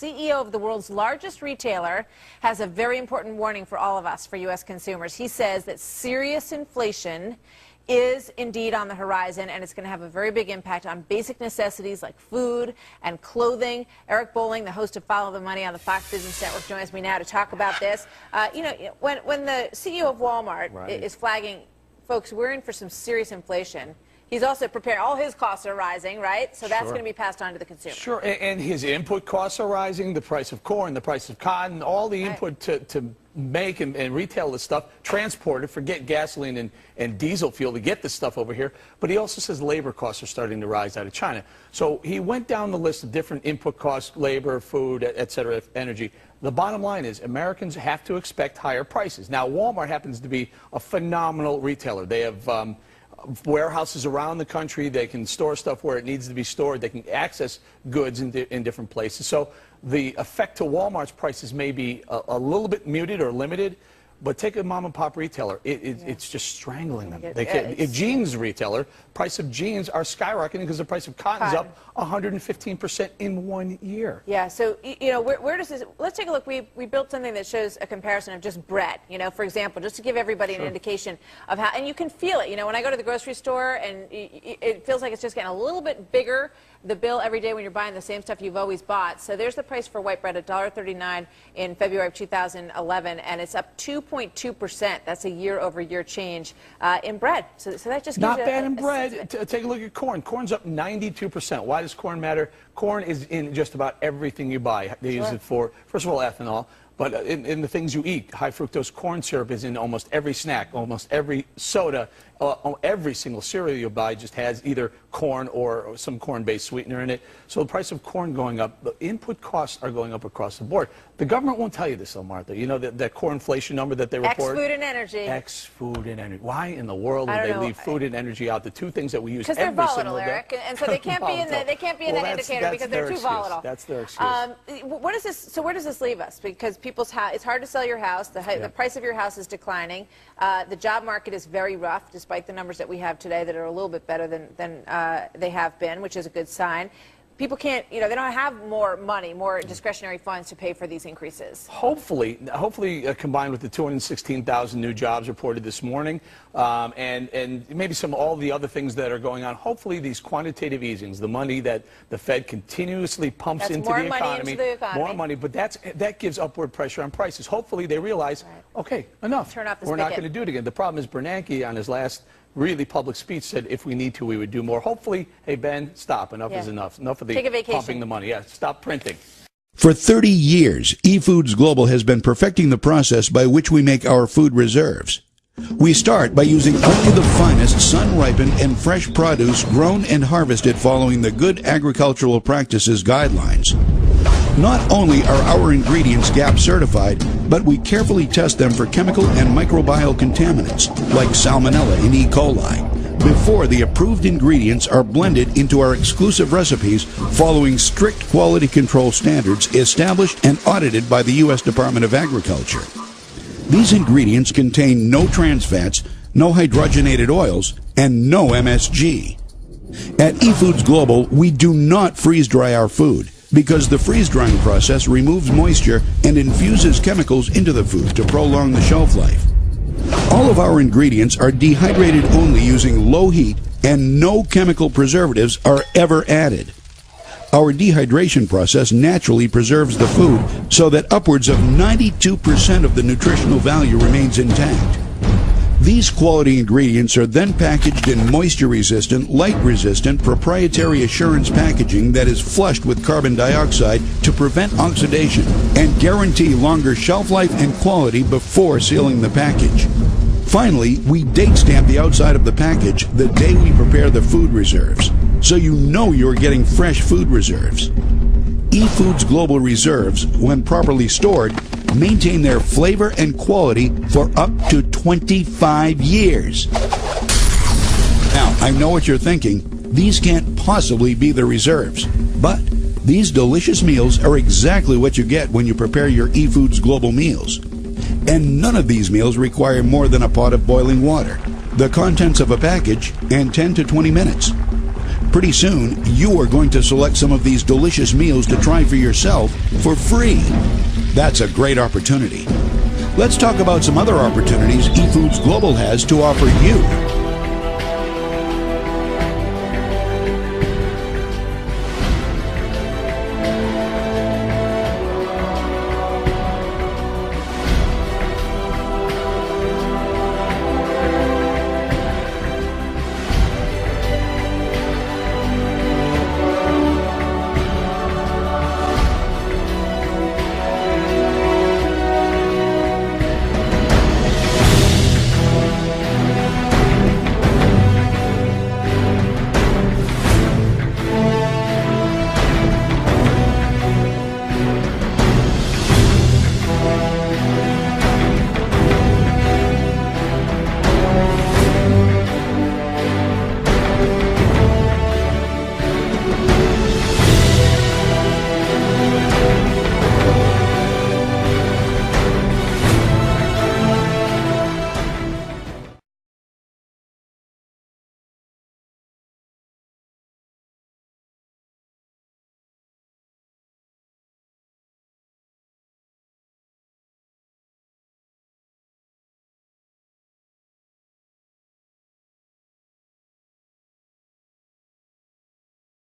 CEO of the world's largest retailer has a very important warning for all of us, for U.S. consumers. He says that serious inflation is indeed on the horizon, and it's going to have a very big impact on basic necessities like food and clothing. Eric Bolling, the host of Follow the Money on the Fox Business Network, joins me now to talk about this. When the CEO of Walmart is flagging, folks, we're in for some serious inflation, he's also prepared. All his costs are rising, right? So that's going to be passed on to the consumer. Sure, and his input costs are rising, the price of corn, the price of cotton, all the input to make and retail this stuff, transport it, forget gasoline and diesel fuel to get this stuff over here. But he also says labor costs are starting to rise out of China. So he went down the list of different input costs, labor, food, et cetera, energy. The bottom line is Americans have to expect higher prices. Now, Walmart happens to be a phenomenal retailer. They have warehouses around the country. They can store stuff where it needs to be stored. They can access goods in different places. So the effect to Walmart's prices may be a little bit muted or limited, but take a mom-and-pop retailer. It's just strangling them. A jeans retailer, price of jeans are skyrocketing because the price of cotton's up 115% in 1 year. Yeah, so, where does this, let's take a look. We built something that shows a comparison of just bread, for example, just to give everybody an indication of how, and you can feel it, when I go to the grocery store and it feels like it's just getting a little bit bigger, the bill every day when you're buying the same stuff you've always bought. So there's the price for white bread, $1.39 in February of 2011, and it's up 2.2%. That's a year-over-year change in bread. So that just gives not you bad in bread. Take a look at corn. Corn's up 92%. Why does corn matter? Corn is in just about everything you buy. They use it for, first of all, ethanol. But in the things you eat, high fructose corn syrup is in almost every snack, almost every soda, every single cereal you buy just has either corn or some corn-based sweetener in it. So the price of corn going up, the input costs are going up across the board. The government won't tell you this, though, Martha. You know that core inflation number that they report? Ex-food and energy. Ex-food and energy. Why in the world would they leave food and energy out, the two things that we use every single day? Because they're volatile, Eric, and so they can't be in that indicator because they're too volatile. That's their excuse. What is this? So where does this leave us? Because people's it's hard to sell your house. The price of your house is declining. The job market is very rough, despite the numbers that we have today that are a little bit better than they have been, which is a good sign. People can't, they don't have more money, more discretionary funds to pay for these increases. Hopefully, combined with the 216,000 new jobs reported this morning, and maybe all the other things that are going on, hopefully these quantitative easings, the money that the Fed continuously pumps into the economy, more money, but that gives upward pressure on prices. Hopefully they realize, okay, enough. Turn off the We're not going to do it again. The problem is Bernanke on his last really public speech said if we need to, we would do more. Hopefully, hey, Ben, stop. Enough is enough. Enough of the pumping the money. Yeah, stop printing. For 30 years, eFoods Global has been perfecting the process by which we make our food reserves. We start by using only the finest sun-ripened and fresh produce grown and harvested following the Good Agricultural Practices guidelines. Not only are our ingredients GAP certified, but we carefully test them for chemical and microbial contaminants like Salmonella and E. coli before the approved ingredients are blended into our exclusive recipes following strict quality control standards established and audited by the U.S. Department of Agriculture. These ingredients contain no trans fats, no hydrogenated oils, and no MSG. At eFoods Global, we do not freeze dry our food, because the freeze-drying process removes moisture and infuses chemicals into the food to prolong the shelf life. All of our ingredients are dehydrated only using low heat, and no chemical preservatives are ever added. Our dehydration process naturally preserves the food so that upwards of 92% of the nutritional value remains intact. These quality ingredients are then packaged in moisture-resistant, light-resistant, proprietary assurance packaging that is flushed with carbon dioxide to prevent oxidation and guarantee longer shelf life and quality before sealing the package. Finally, we date stamp the outside of the package the day we prepare the food reserves, so you know you're getting fresh food reserves. eFoods Global Reserves, when properly stored, maintain their flavor and quality for up to 25 years. Now, I know what you're thinking. These can't possibly be the reserves. But these delicious meals are exactly what you get when you prepare your eFoods Global meals. And none of these meals require more than a pot of boiling water, the contents of a package, and 10 to 20 minutes. Pretty soon, you are going to select some of these delicious meals to try for yourself for free. That's a great opportunity. Let's talk about some other opportunities eFoods Global has to offer you.